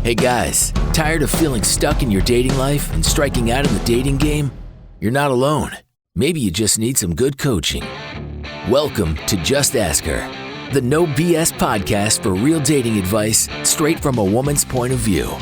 Hey guys, tired of feeling stuck in your dating life and striking out in the dating game? You're not alone. Maybe you just need some good coaching. Welcome to Just Ask Her, the no BS podcast for real dating advice straight from a woman's point of view.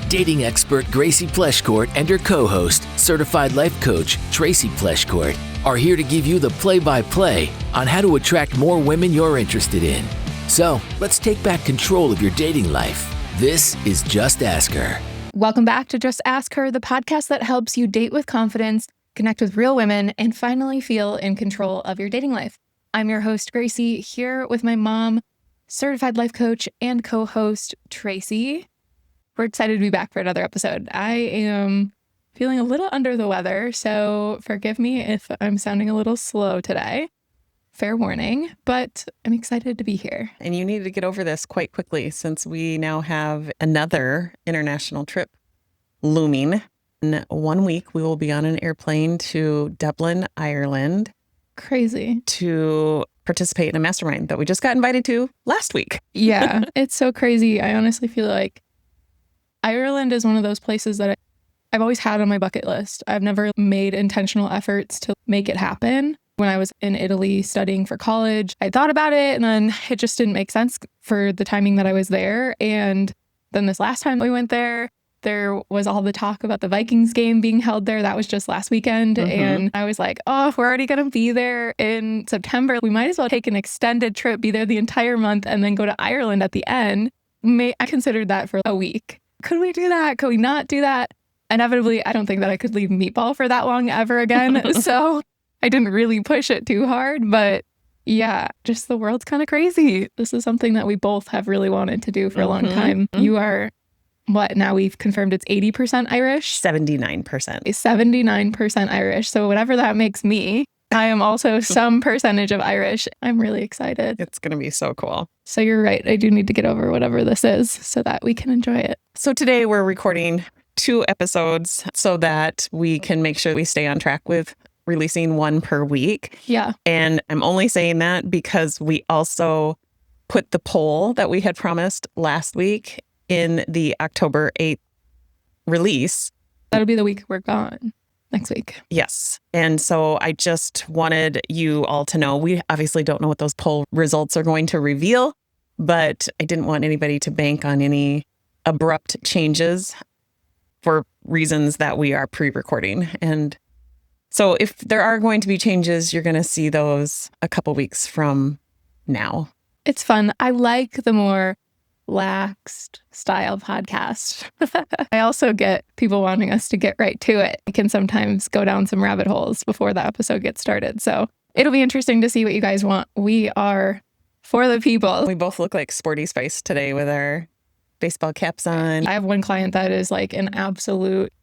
Dating expert Gracie Pleschourt and her co-host, certified life coach Tracy Pleschourt, are here to give you the play-by-play on how to attract more women you're interested in. So, let's take back control of your dating life. This is Just Ask Her. Welcome back to Just Ask Her, the podcast that helps you date with confidence, connect with real women, and finally feel in control of your dating life. I'm your host, Gracie, here with my mom, certified life coach, and co-host, Tracy. We're excited to be back for another episode. I am feeling a little under the weather, so forgive me if I'm sounding a little slow today. Fair warning, but I'm excited to be here. And you need to get over this quite quickly since we now have another international trip looming. In 1 week, we will be on an airplane to Dublin, Ireland. Crazy. To participate in a mastermind that we just got invited to last week. Yeah, it's so crazy. I honestly feel like Ireland is one of those places that I've always had on my bucket list. I've never made intentional efforts to make it happen. When I was in Italy studying for college, I thought about it and then it just didn't make sense for the timing that I was there. And then this last time we went there was all the talk about the Vikings game being held there. That was just last weekend. Mm-hmm. And I was like, oh, we're already going to be there in September. We might as well take an extended trip, be there the entire month, and then go to Ireland at the end. I considered that for a week. Could we do that? Could we not do that? Inevitably, I don't think that I could leave Meatball for that long ever again. So I didn't really push it too hard, but yeah, just the world's kind of crazy. This is something that we both have really wanted to do for a long time. You are, what, now we've confirmed it's 80% Irish? 79%. 79% Irish. So whatever that makes me, I am also some percentage of Irish. I'm really excited. It's going to be so cool. So you're right. I do need to get over whatever this is so that we can enjoy it. So today we're recording 2 episodes so that we can make sure we stay on track with releasing 1 per week. Yeah. And I'm only saying that because we also put the poll that we had promised last week in the October 8th release. That'll be the week we're gone. Next week. Yes. And so I just wanted you all to know, we obviously don't know what those poll results are going to reveal, but I didn't want anybody to bank on any abrupt changes for reasons that we are pre-recording. And so if there are going to be changes, you're going to see those a couple weeks from now. It's fun. I like the more laxed style podcast. I also get people wanting us to get right to it. I can sometimes go down some rabbit holes before the episode gets started. So it'll be interesting to see what you guys want. We are for the people. We both look like Sporty Spice today with our baseball caps on. I have one client that is like an absolute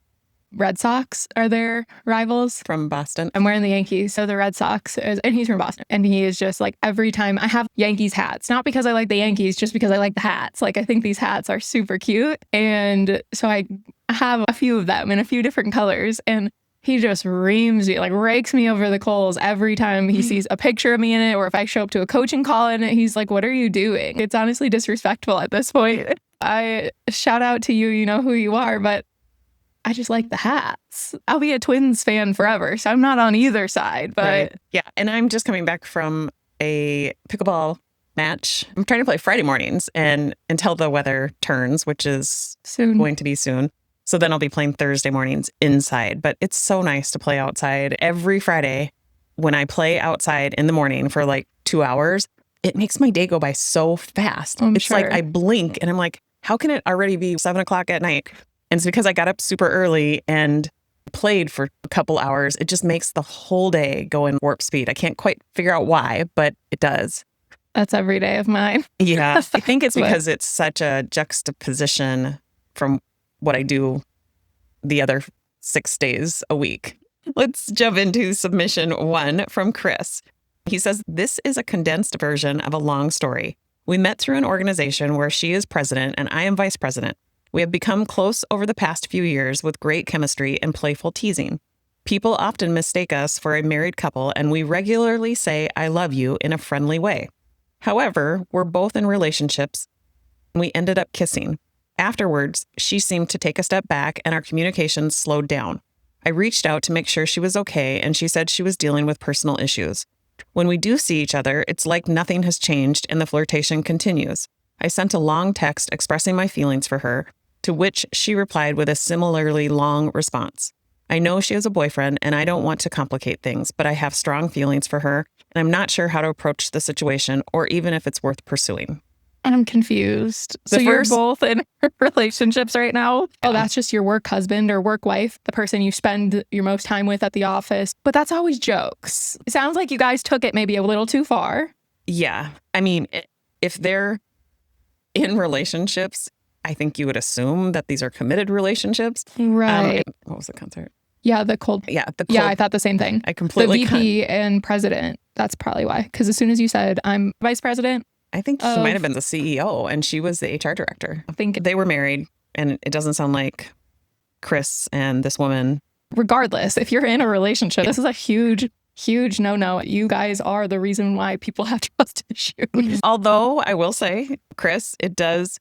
Red Sox are their rivals. From Boston. I'm wearing the Yankees. So the Red Sox, and he's from Boston. And he is just like, every time I have Yankees hats, not because I like the Yankees, just because I like the hats. Like, I think these hats are super cute. And so I have a few of them in a few different colors. And he just reams me, like rakes me over the coals every time he sees a picture of me in it. Or if I show up to a coaching call in it, he's like, what are you doing? It's honestly disrespectful at this point. I shout out to you, you know who you are, but I just like the hats. I'll be a Twins fan forever, so I'm not on either side. But right. Yeah, and I'm just coming back from a pickleball match. I'm trying to play Friday mornings and until the weather turns, which is going to be soon. So then I'll be playing Thursday mornings inside. But it's so nice to play outside. Every Friday when I play outside in the morning for like 2 hours, it makes my day go by so fast. It's sure. like I blink and I'm like, how can it already be 7 o'clock at night? And it's because I got up super early and played for a couple hours. It just makes the whole day go in warp speed. I can't quite figure out why, but it does. That's every day of mine. Yeah. I think it's because it's such a juxtaposition from what I do the other 6 days a week. Let's jump into submission 1 from Chris. He says, this is a condensed version of a long story. We met through an organization where she is president and I am vice president. We have become close over the past few years with great chemistry and playful teasing. People often mistake us for a married couple, and we regularly say, I love you in a friendly way. However, we're both in relationships, and we ended up kissing. Afterwards, she seemed to take a step back and our communication slowed down. I reached out to make sure she was okay, and she said she was dealing with personal issues. When we do see each other, it's like nothing has changed and the flirtation continues. I sent a long text expressing my feelings for her, to which she replied with a similarly long response. I know she has a boyfriend and I don't want to complicate things, but I have strong feelings for her and I'm not sure how to approach the situation or even if it's worth pursuing. I'm confused. So you're both in relationships right now? Yeah. Oh, that's just your work husband or work wife, the person you spend your most time with at the office. But that's always jokes. It sounds like you guys took it maybe a little too far. Yeah. I mean, if they're in relationships, I think you would assume that these are committed relationships. Right. What was the concert? Yeah, the cold. Yeah, I thought the same thing. I completely. The VP and president. That's probably why. Because as soon as you said I'm vice president, I think she might have been the CEO and she was the HR director. I think they were married, and it doesn't sound like Chris and this woman. Regardless, if you're in a relationship, this is a huge no. You guys are the reason why people have trust issues. Although I will say, Chris, it does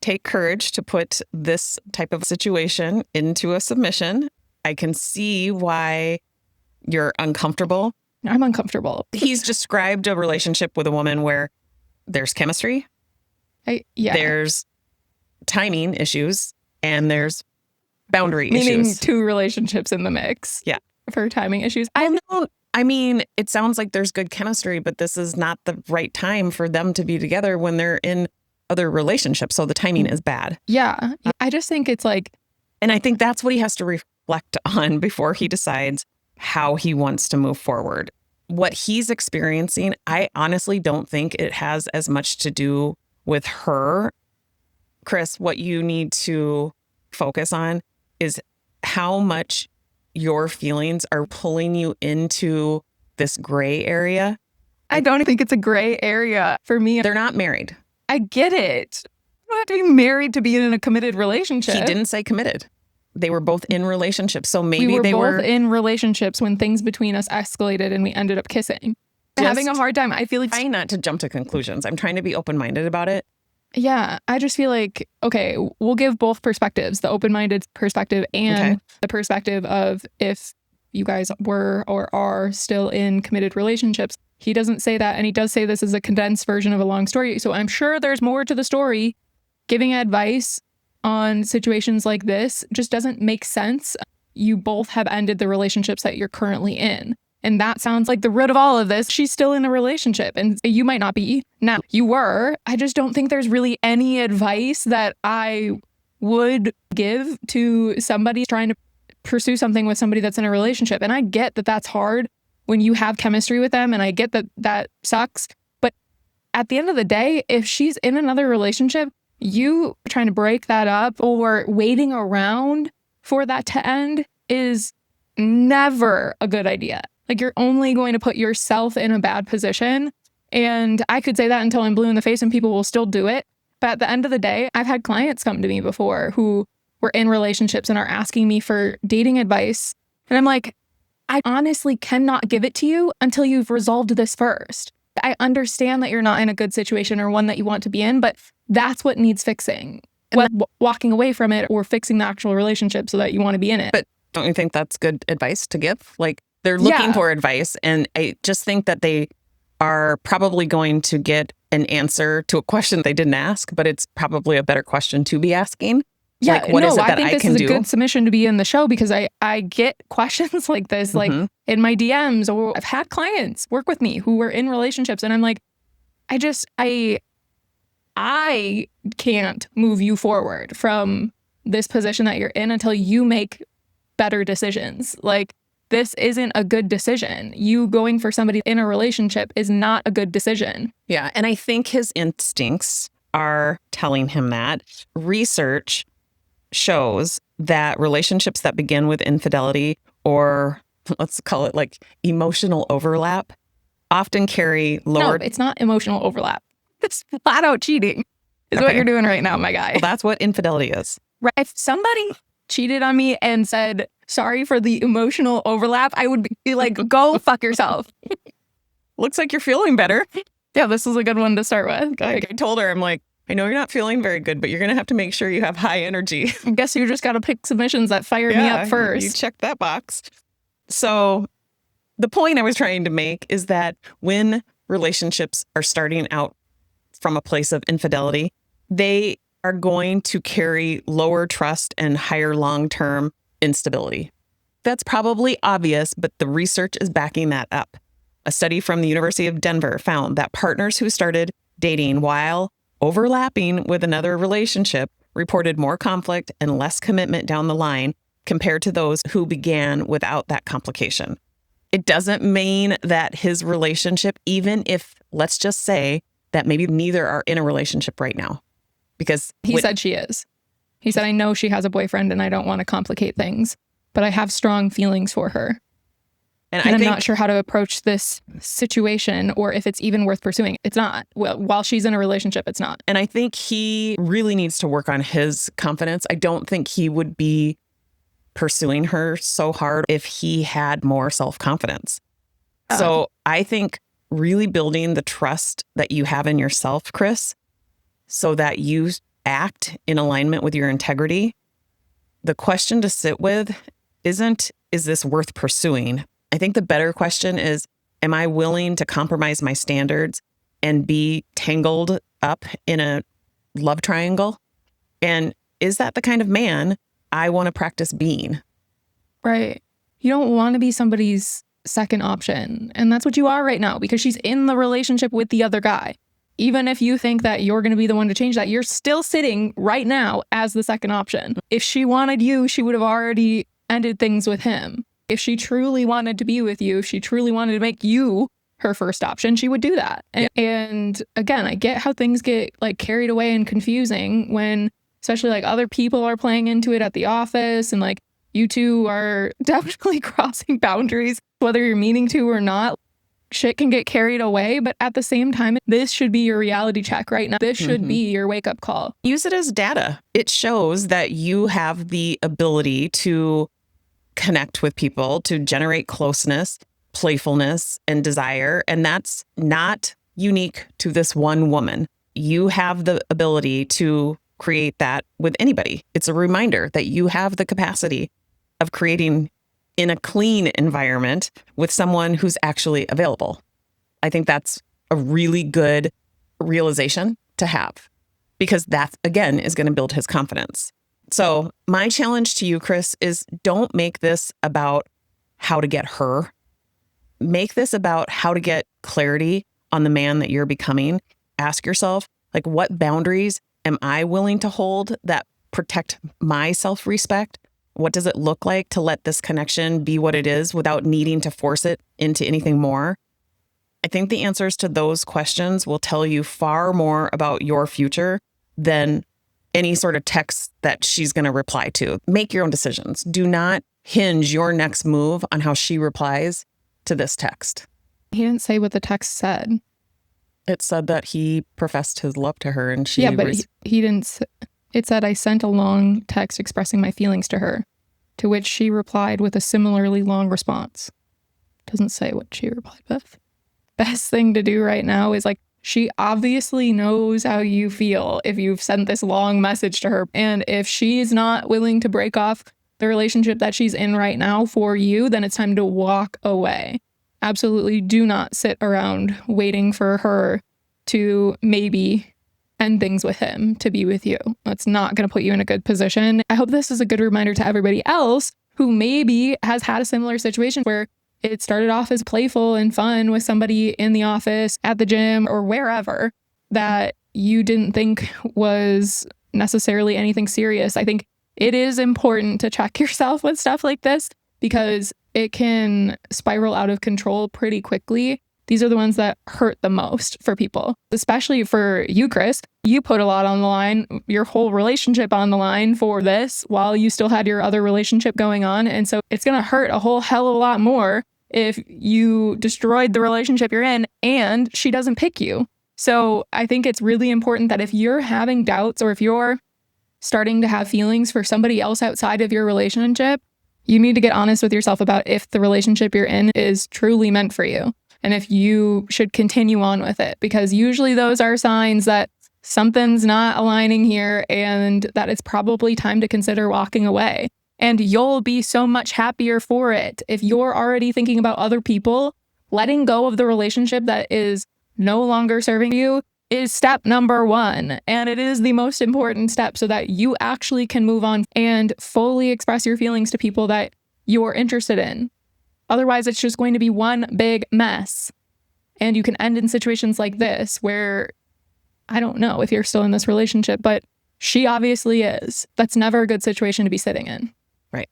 take courage to put this type of situation into a submission. I can see why you're uncomfortable. I'm uncomfortable. He's described a relationship with a woman where there's chemistry, there's timing issues, and there's boundary issues. Meaning two relationships in the mix. Yeah. For timing issues. I mean, it sounds like there's good chemistry, but this is not the right time for them to be together when they're in other relationships. So the timing is bad. Yeah. I just think it's like... And I think that's what he has to reflect on before he decides how he wants to move forward. What he's experiencing, I honestly don't think it has as much to do with her. Chris, what you need to focus on is how much your feelings are pulling you into this gray area. I don't think it's a gray area for me. They're not married. I get it. You don't have to be married to be in a committed relationship. He didn't say committed. They were both in relationships. So maybe we were both in relationships when things between us escalated and we ended up kissing. Having a hard time. I feel like... Trying not to jump to conclusions. I'm trying to be open-minded about it. Yeah. I just feel like, okay, we'll give both perspectives, the open-minded perspective and the perspective of if you guys were or are still in committed relationships. He doesn't say that. And he does say this is a condensed version of a long story. So I'm sure there's more to the story. Giving advice on situations like this just doesn't make sense. You both have ended the relationships that you're currently in. And that sounds like the root of all of this. She's still in a relationship and you might not be. Now, you were. I just don't think there's really any advice that I would give to somebody trying to pursue something with somebody that's in a relationship. And I get that that's hard when you have chemistry with them. And I get that that sucks. But at the end of the day, if she's in another relationship, you trying to break that up or waiting around for that to end is never a good idea. Like, you're only going to put yourself in a bad position. And I could say that until I'm blue in the face and people will still do it. But at the end of the day, I've had clients come to me before who were in relationships and are asking me for dating advice. And I'm like, I honestly cannot give it to you until you've resolved this first. I understand that you're not in a good situation or one that you want to be in, but that's what needs fixing. Walking away from it or fixing the actual relationship so that you want to be in it. But don't you think that's good advice to give? Like, they're looking for advice, and I just think that they are probably going to get an answer to a question they didn't ask, but it's probably a better question to be asking. Yeah, like, what is it that I think can this do? is a good submission to be in the show because I get questions like this, like in my DMs, or I've had clients work with me who were in relationships, and I'm like, I can't move you forward from this position that you're in until you make better decisions. Like, this isn't a good decision. You going for somebody in a relationship is not a good decision. Yeah, and I think his instincts are telling him that. Research shows that relationships that begin with infidelity, or let's call it like emotional overlap, often carry lower... No, it's not emotional overlap. It's flat out cheating is what you're doing right now, my guy. Well, that's what infidelity is. Right. If somebody cheated on me and said, sorry for the emotional overlap, I would be like, go fuck yourself. Looks like you're feeling better. Yeah, this is a good one to start with. Like, I told her, I'm like, I know you're not feeling very good, but you're going to have to make sure you have high energy. I guess you just got to pick submissions that fire me up first. You check that box. So the point I was trying to make is that when relationships are starting out from a place of infidelity, they are going to carry lower trust and higher long-term instability. That's probably obvious, but the research is backing that up. A study from the University of Denver found that partners who started dating while overlapping with another relationship reported more conflict and less commitment down the line compared to those who began without that complication. It doesn't mean that his relationship, even if, let's just say, that maybe neither are in a relationship right now. Because he said she is. He said, I know she has a boyfriend and I don't want to complicate things, but I have strong feelings for her. And I'm not sure how to approach this situation or if it's even worth pursuing. It's not. Well, while she's in a relationship, it's not. And I think he really needs to work on his confidence. I don't think he would be pursuing her so hard if he had more self-confidence. So I think really building the trust that you have in yourself, Chris, so that you act in alignment with your integrity. The question to sit with isn't, is this worth pursuing? I think the better question is, am I willing to compromise my standards and be tangled up in a love triangle? And is that the kind of man I want to practice being? Right. You don't want to be somebody's second option. And that's what you are right now because she's in the relationship with the other guy. Even if you think that you're going to be the one to change that, you're still sitting right now as the second option. If she wanted you, she would have already ended things with him. If she truly wanted to be with you, if she truly wanted to make you her first option, she would do that. And again, I get how things get like carried away and confusing when especially like other people are playing into it at the office and like you two are definitely crossing boundaries, whether you're meaning to or not. Shit can get carried away, but at the same time, this should be your reality check right now. This should be your wake-up call. Use it as data. It shows that you have the ability to connect with people, to generate closeness, playfulness, and desire. And that's not unique to this one woman. You have the ability to create that with anybody. It's a reminder that you have the capacity of creating in a clean environment with someone who's actually available. I think that's a really good realization to have because that, again, is going to build his confidence. So my challenge to you, Chris, is don't make this about how to get her. Make this about how to get clarity on the man that you're becoming. Ask yourself, like, what boundaries am I willing to hold that protect my self-respect? What does it look like to let this connection be what it is without needing to force it into anything more? I think the answers to those questions will tell you far more about your future than any sort of text that she's going to reply to. Make your own decisions. Do not hinge your next move on how she replies to this text. He didn't say what the text said. It said that he professed his love to her and she... Yeah, but he didn't... It said, I sent a long text expressing my feelings to her, to which she replied with a similarly long response. Doesn't say what she replied with. Best thing to do right now is like, she obviously knows how you feel if you've sent this long message to her. And if she's not willing to break off the relationship that she's in right now for you, then it's time to walk away. Absolutely do not sit around waiting for her to maybe end things with him to be with you. That's not going to put you in a good position. I hope this is a good reminder to everybody else who maybe has had a similar situation where it started off as playful and fun with somebody in the office, at the gym, or wherever that you didn't think was necessarily anything serious. I think it is important to check yourself with stuff like this because it can spiral out of control pretty quickly. These are the ones that hurt the most for people, especially for you, Chris. You put a lot on the line, your whole relationship on the line for this while you still had your other relationship going on. And so it's going to hurt a whole hell of a lot more if you destroyed the relationship you're in and she doesn't pick you. So I think it's really important that if you're having doubts or if you're starting to have feelings for somebody else outside of your relationship, you need to get honest with yourself about if the relationship you're in is truly meant for you and if you should continue on with it, because usually those are signs that something's not aligning here and that it's probably time to consider walking away. And you'll be so much happier for it. If you're already thinking about other people, letting go of the relationship that is no longer serving you is step number one. And it is the most important step so that you actually can move on and fully express your feelings to people that you're interested in. Otherwise, it's just going to be one big mess. And you can end in situations like this where, I don't know if you're still in this relationship, but she obviously is. That's never a good situation to be sitting in. Right.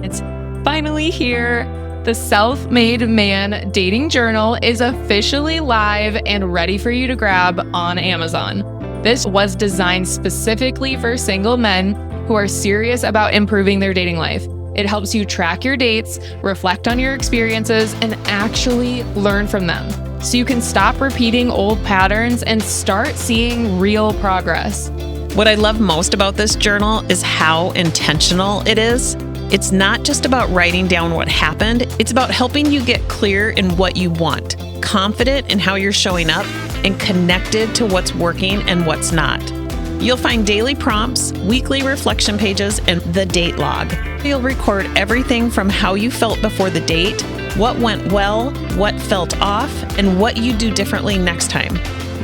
It's finally here. The Self-Made Man Dating Journal is officially live and ready for you to grab on Amazon. This was designed specifically for single men who are serious about improving their dating life. It helps you track your dates, reflect on your experiences, and actually learn from them, so you can stop repeating old patterns and start seeing real progress. What I love most about this journal is how intentional it is. It's not just about writing down what happened, it's about helping you get clear in what you want, confident in how you're showing up, and connected to what's working and what's not. You'll find daily prompts, weekly reflection pages, and the date log. You'll record everything from how you felt before the date, what went well, what felt off, and what you do differently next time.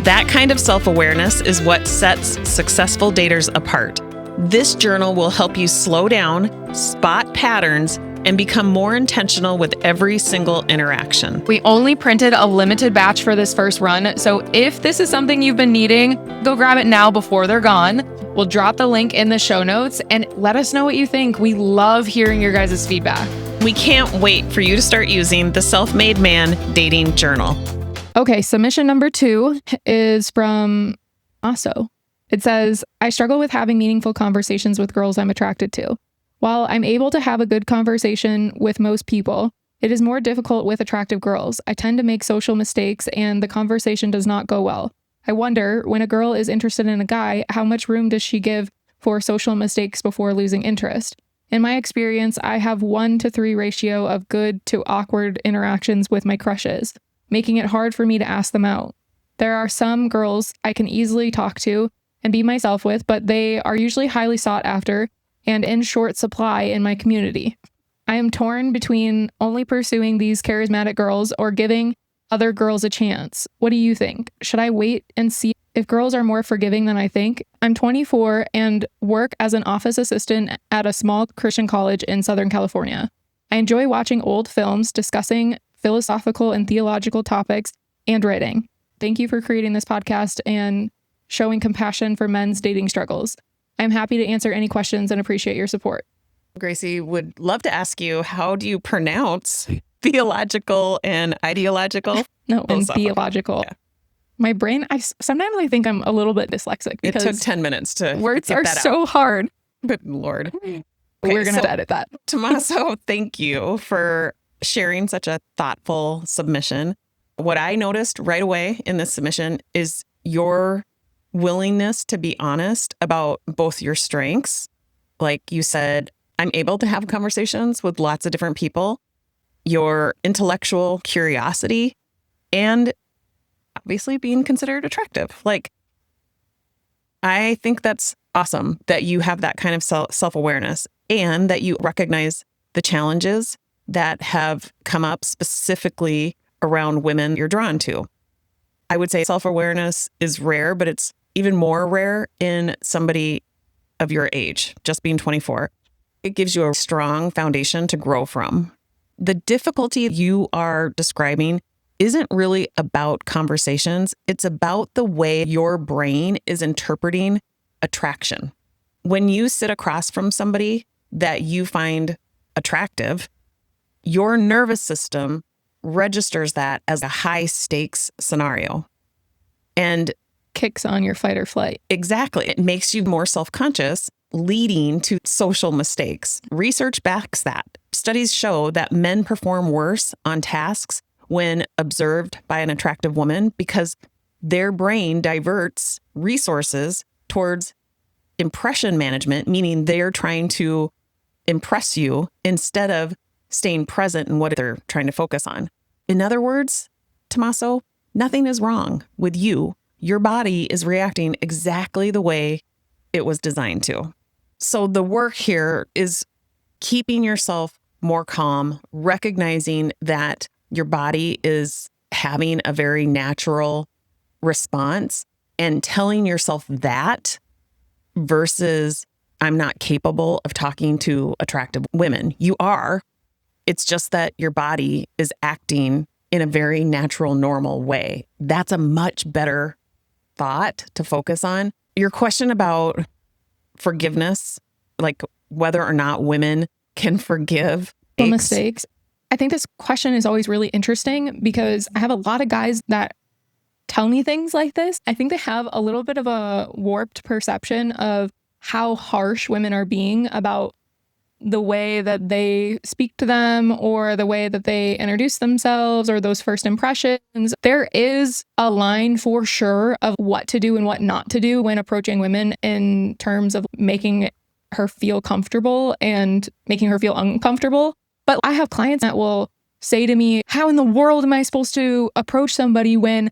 That kind of self-awareness is what sets successful daters apart. This journal will help you slow down, spot patterns, and become more intentional with every single interaction. We only printed a limited batch for this first run, so if this is something you've been needing, go grab it now before they're gone. We'll drop the link in the show notes and let us know what you think. We love hearing your guys' feedback. We can't wait for you to start using the Self-Made Man Dating Journal. Okay, submission number 2 is from Aso. It says, I struggle with having meaningful conversations with girls I'm attracted to. While I'm able to have a good conversation with most people, it is more difficult with attractive girls. I tend to make social mistakes and the conversation does not go well. I wonder, when a girl is interested in a guy, how much room does she give for social mistakes before losing interest? In my experience, I have 1-to-3 ratio of good to awkward interactions with my crushes, making it hard for me to ask them out. There are some girls I can easily talk to and be myself with, but they are usually highly sought after and in short supply in my community. I am torn between only pursuing these charismatic girls or giving other girls a chance. What do you think? Should I wait and see if girls are more forgiving than I think? I'm 24 and work as an office assistant at a small Christian college in Southern California. I enjoy watching old films, discussing philosophical and theological topics, and writing. Thank you for creating this podcast and showing compassion for men's dating struggles. I'm happy to answer any questions and appreciate your support. Gracie, would love to ask you, how do you pronounce theological and ideological? No, and theological. Yeah. My brain, sometimes I think I'm a little bit dyslexic because it took 10 minutes to words get are that so out. hard. Good Lord. Okay, we're going to edit that. Tommaso, thank you for sharing such a thoughtful submission. What I noticed right away in this submission is your willingness to be honest about both your strengths. Like you said, I'm able to have conversations with lots of different people, your intellectual curiosity, and obviously being considered attractive. Like, I think that's awesome that you have that kind of self-awareness and that you recognize the challenges that have come up specifically around women you're drawn to. I would say self-awareness is rare, but it's even more rare in somebody of your age, just being 24. It gives you a strong foundation to grow from. The difficulty you are describing isn't really about conversations. It's about the way your brain is interpreting attraction. When you sit across from somebody that you find attractive, your nervous system registers that as a high stakes scenario. And kicks on your fight or flight. Exactly. It makes you more self-conscious, leading to social mistakes. Research backs that. Studies show that men perform worse on tasks when observed by an attractive woman because their brain diverts resources towards impression management, meaning they're trying to impress you instead of staying present in what they're trying to focus on. In other words, Tommaso, nothing is wrong with you your body is reacting exactly the way it was designed to. So the work here is keeping yourself more calm, recognizing that your body is having a very natural response and telling yourself that versus I'm not capable of talking to attractive women. You are. It's just that your body is acting in a very natural, normal way. That's a much better thought to focus on. Your question about forgiveness, like whether or not women can forgive mistakes. I think this question is always really interesting because I have a lot of guys that tell me things like this. I think they have a little bit of a warped perception of how harsh women are being about the way that they speak to them or the way that they introduce themselves or those first impressions. There is a line for sure of what to do and what not to do when approaching women in terms of making her feel comfortable and making her feel uncomfortable. But I have clients that will say to me, how in the world am I supposed to approach somebody when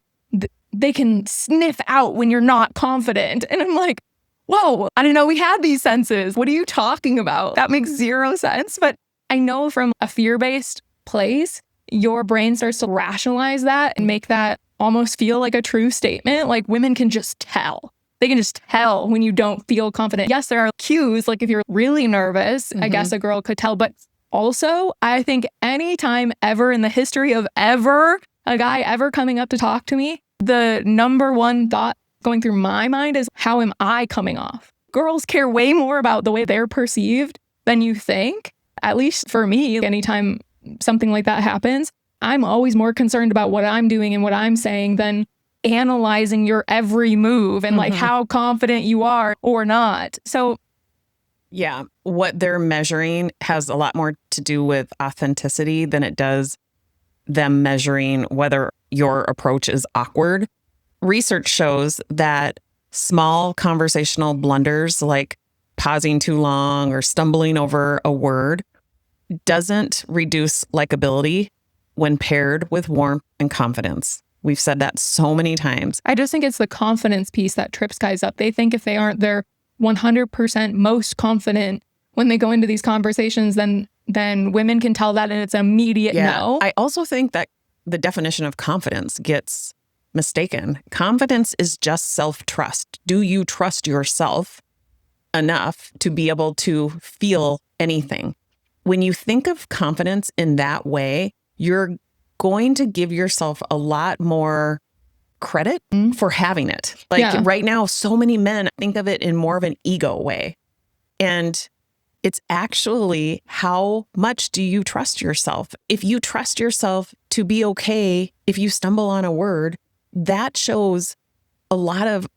they can sniff out when you're not confident? And I'm like, whoa, I didn't know we had these senses. What are you talking about? That makes zero sense. But I know from a fear-based place, your brain starts to rationalize that and make that almost feel like a true statement. Like women can just tell. They can just tell when you don't feel confident. Yes, there are cues. Like if you're really nervous, I guess a girl could tell. But also, I think anytime ever in the history of ever, a guy ever coming up to talk to me, the number one thought going through my mind is, how am I coming off? Girls care way more about the way they're perceived than you think. At least for me, anytime something like that happens, I'm always more concerned about what I'm doing and what I'm saying than analyzing your every move and like how confident you are or not. So yeah, what they're measuring has a lot more to do with authenticity than it does them measuring whether your approach is awkward. Research shows that small conversational blunders like pausing too long or stumbling over a word doesn't reduce likability when paired with warmth and confidence. We've said that so many times. I just think it's the confidence piece that trips guys up. They think if they aren't their 100% most confident when they go into these conversations, then women can tell that and it's immediate no. I also think that the definition of confidence gets mistaken. Confidence is just self-trust. Do you trust yourself enough to be able to feel anything? When you think of confidence in that way, you're going to give yourself a lot more credit for having it. Like right now, so many men think of it in more of an ego way. And it's actually, how much do you trust yourself? If you trust yourself to be okay if you stumble on a word, that shows a lot of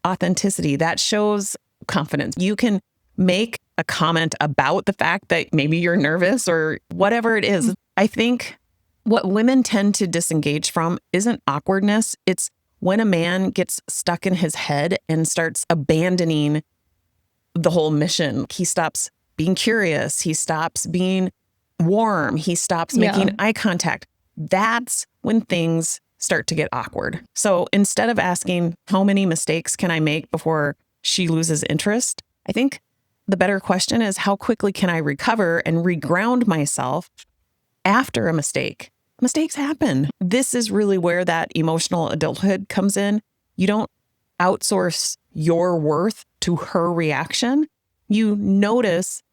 authenticity. That shows confidence. You can make a comment about the fact that maybe you're nervous or whatever it is. I think what women tend to disengage from isn't awkwardness. It's when a man gets stuck in his head and starts abandoning the whole mission. He stops being curious. He stops being warm. He stops making eye contact. That's when things start to get awkward. So instead of asking, how many mistakes can I make before she loses interest? I think the better question is, how quickly can I recover and reground myself after a mistake? Mistakes happen. This is really where that emotional adulthood comes in. You don't outsource your worth to her reaction. You notice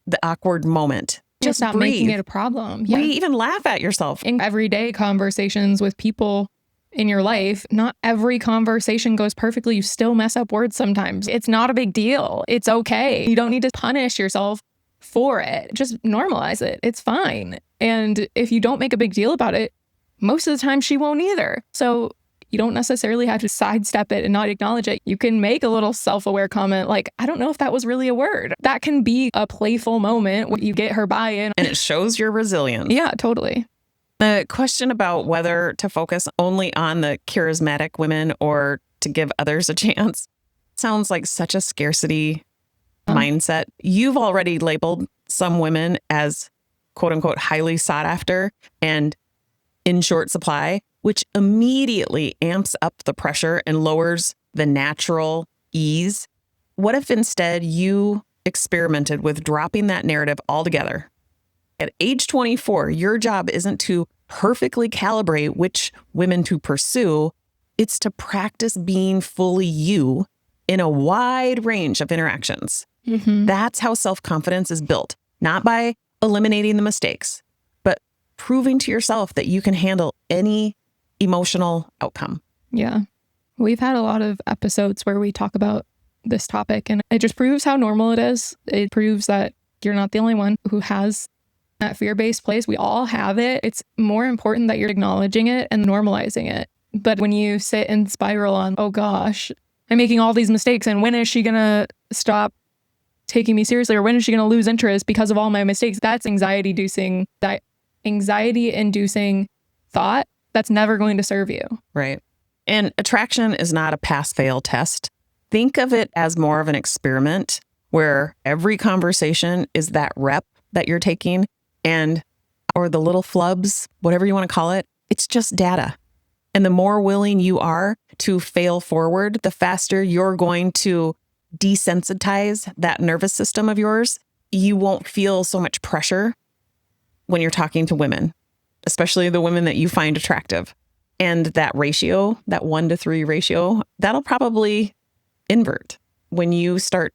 the awkward moment. Just not breathe. making it a problem. We even laugh at yourself. In everyday conversations with people in your life, not every conversation goes perfectly. You still mess up words sometimes. It's not a big deal. It's okay. You don't need to punish yourself for it. Just normalize it. It's fine. And if you don't make a big deal about it, most of the time she won't either. So you don't necessarily have to sidestep it and not acknowledge it. You can make a little self-aware comment like, I don't know if that was really a word. That can be a playful moment where you get her buy-in. And it shows your resilience. Yeah, totally. The question about whether to focus only on the charismatic women or to give others a chance sounds like such a scarcity mindset. You've already labeled some women as quote unquote highly sought after and in short supply, which immediately amps up the pressure and lowers the natural ease. What if instead you experimented with dropping that narrative altogether? At age 24, your job isn't to perfectly calibrate which women to pursue. It's to practice being fully you in a wide range of interactions. That's how self-confidence is built, not by eliminating the mistakes, but proving to yourself that you can handle any emotional outcome. Yeah. We've had a lot of episodes where we talk about this topic, and it just proves how normal it is. It proves that you're not the only one who has that fear-based place. We all have it. It's more important that you're acknowledging it and normalizing it. But when you sit and spiral on, oh gosh, I'm making all these mistakes, and when is she going to stop taking me seriously, or when is she going to lose interest because of all my mistakes? That's anxiety-inducing thought that's never going to serve you. Right. And attraction is not a pass-fail test. Think of it as more of an experiment where every conversation is that rep that you're taking or the little flubs, whatever you want to call it. It's just data. And the more willing you are to fail forward, the faster you're going to desensitize that nervous system of yours. You won't feel so much pressure when you're talking to women, especially the women that you find attractive. And that ratio, that 1-to-3 ratio, that'll probably invert when you start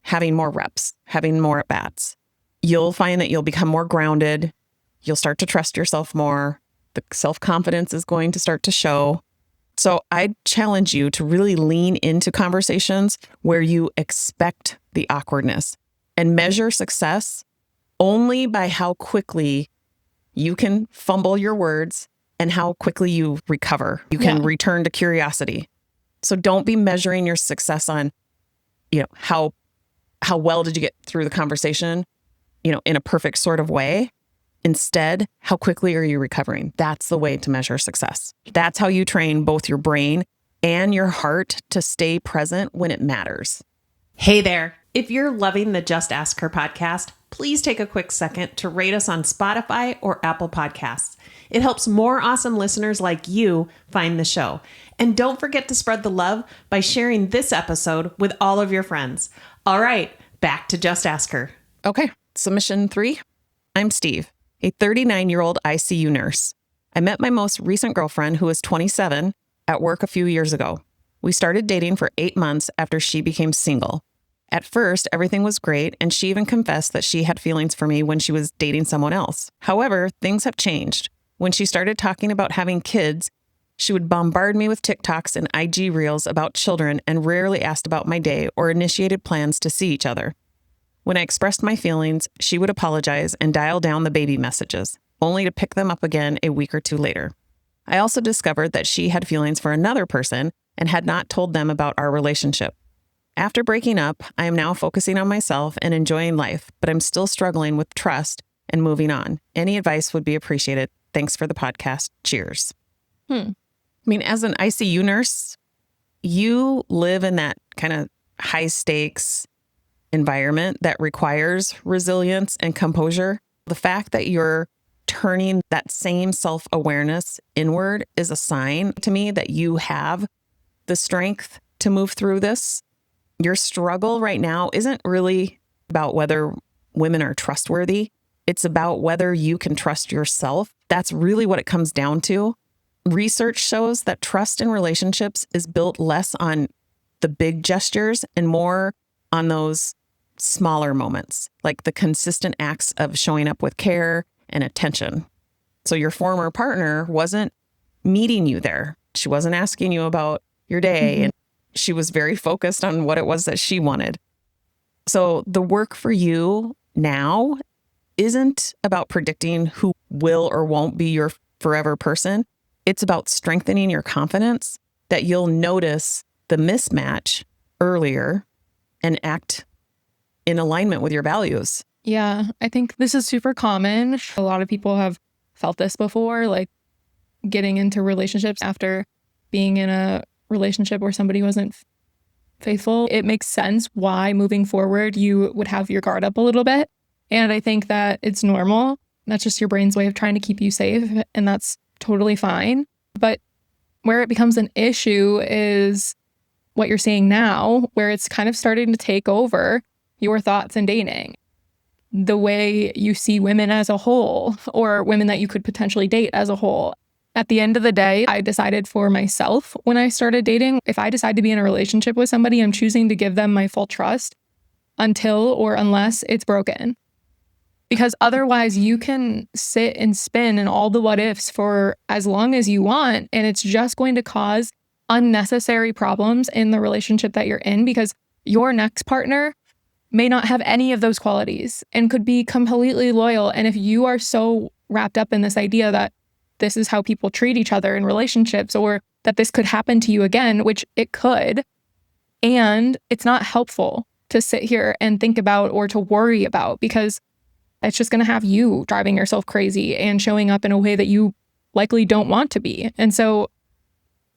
having more reps, having more at-bats. You'll find that you'll become more grounded. You'll start to trust yourself more. The self-confidence is going to start to show. So I challenge you to really lean into conversations where you expect the awkwardness and measure success only by how quickly you can fumble your words and how quickly you recover. You can return to curiosity. So don't be measuring your success on, how well did you get through the conversation, in a perfect sort of way. Instead, how quickly are you recovering? That's the way to measure success. That's how you train both your brain and your heart to stay present when it matters. Hey there. If you're loving the Just Ask Her podcast, please take a quick second to rate us on Spotify or Apple Podcasts. It helps more awesome listeners like you find the show. And don't forget to spread the love by sharing this episode with all of your friends. All right, back to Just Ask Her. Okay, submission 3. I'm Steve, a 39-year-old ICU nurse. I met my most recent girlfriend, who is 27, at work a few years ago. We started dating for 8 months after she became single. At first, everything was great, and she even confessed that she had feelings for me when she was dating someone else. However, things have changed. When she started talking about having kids, she would bombard me with TikToks and IG Reels about children and rarely asked about my day or initiated plans to see each other. When I expressed my feelings, she would apologize and dial down the baby messages, only to pick them up again a week or two later. I also discovered that she had feelings for another person and had not told them about our relationship. After breaking up, I am now focusing on myself and enjoying life, but I'm still struggling with trust and moving on. Any advice would be appreciated. Thanks for the podcast. Cheers. I mean, as an ICU nurse, you live in that kind of high stakes environment that requires resilience and composure. The fact that you're turning that same self-awareness inward is a sign to me that you have the strength to move through this. Your struggle right now isn't really about whether women are trustworthy. It's about whether you can trust yourself. That's really what it comes down to. Research shows that trust in relationships is built less on the big gestures and more on those smaller moments, like the consistent acts of showing up with care and attention. So your former partner wasn't meeting you there. She wasn't asking you about your day, and she was very focused on what it was that she wanted. So the work for you now isn't about predicting who will or won't be your forever person. It's about strengthening your confidence that you'll notice the mismatch earlier and act in alignment with your values. Yeah, I think this is super common. A lot of people have felt this before, like getting into relationships after being in a relationship where somebody wasn't faithful. It makes sense why moving forward you would have your guard up a little bit. And I think that it's normal. That's just your brain's way of trying to keep you safe. And that's totally fine. But where it becomes an issue is what you're saying now, where it's kind of starting to take over your thoughts in dating. The way you see women as a whole, or women that you could potentially date as a whole. At the end of the day, I decided for myself when I started dating, if I decide to be in a relationship with somebody, I'm choosing to give them my full trust until or unless it's broken. Because otherwise you can sit and spin in all the what ifs for as long as you want, and it's just going to cause unnecessary problems in the relationship that you're in, because your next partner may not have any of those qualities and could be completely loyal. And if you are so wrapped up in this idea that this is how people treat each other in relationships, or that this could happen to you again, which it could, and it's not helpful to sit here and think about or to worry about, because it's just going to have you driving yourself crazy and showing up in a way that you likely don't want to be. And so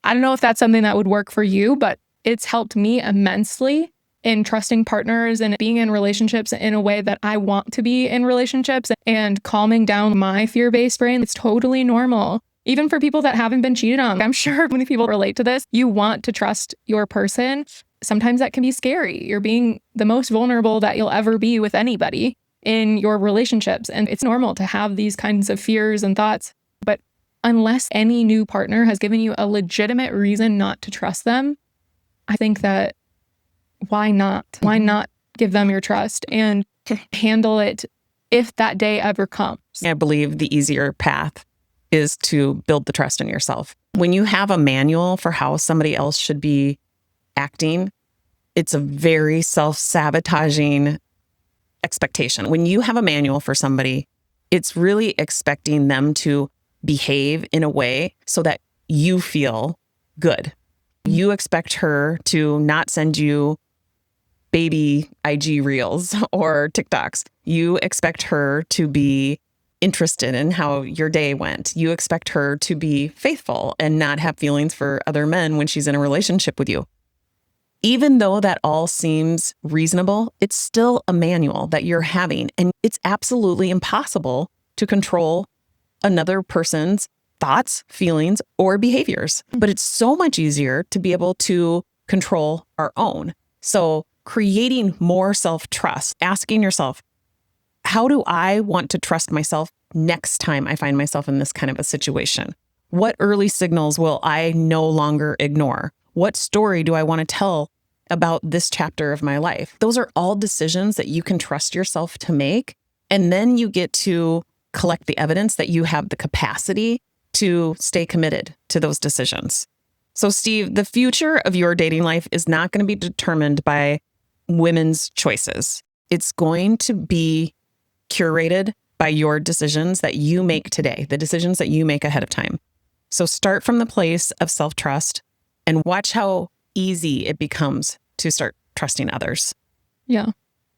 I don't know if that's something that would work for you, but it's helped me immensely in trusting partners and being in relationships in a way that I want to be in relationships, and calming down my fear-based brain. It's totally normal. Even for people that haven't been cheated on, I'm sure many people relate to this. You want to trust your person. Sometimes that can be scary. You're being the most vulnerable that you'll ever be with anybody in your relationships. And it's normal to have these kinds of fears and thoughts. But unless any new partner has given you a legitimate reason not to trust them, I think that why not? Why not give them your trust and handle it if that day ever comes? I believe the easier path is to build the trust in yourself. When you have a manual for how somebody else should be acting, it's a very self-sabotaging expectation. When you have a manual for somebody, it's really expecting them to behave in a way so that you feel good. You expect her to not send you baby IG reels or TikToks. You expect her to be interested in how your day went. You expect her to be faithful and not have feelings for other men when she's in a relationship with you. Even though that all seems reasonable, it's still a manual that you're having, and it's absolutely impossible to control another person's thoughts, feelings, or behaviors. But it's so much easier to be able to control our own. So creating more self-trust, asking yourself, how do I want to trust myself next time I find myself in this kind of a situation? What early signals will I no longer ignore? What story do I want to tell about this chapter of my life? Those are all decisions that you can trust yourself to make. And then you get to collect the evidence that you have the capacity to stay committed to those decisions. So Steve, the future of your dating life is not going to be determined by women's choices. It's going to be curated by your decisions that you make today, the decisions that you make ahead of time. So start from the place of self-trust and watch how easy it becomes to start trusting others. Yeah.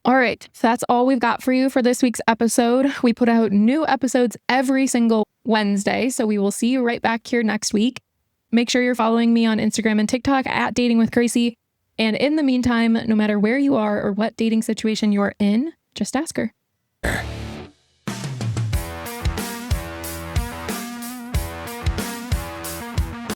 All right. So that's all we've got for you for this week's episode. We put out new episodes every single Wednesday, so we will see you right back here next week. Make sure you're following me on Instagram and TikTok at Dating with Gracie. And in the meantime, no matter where you are or what dating situation you're in, just ask her.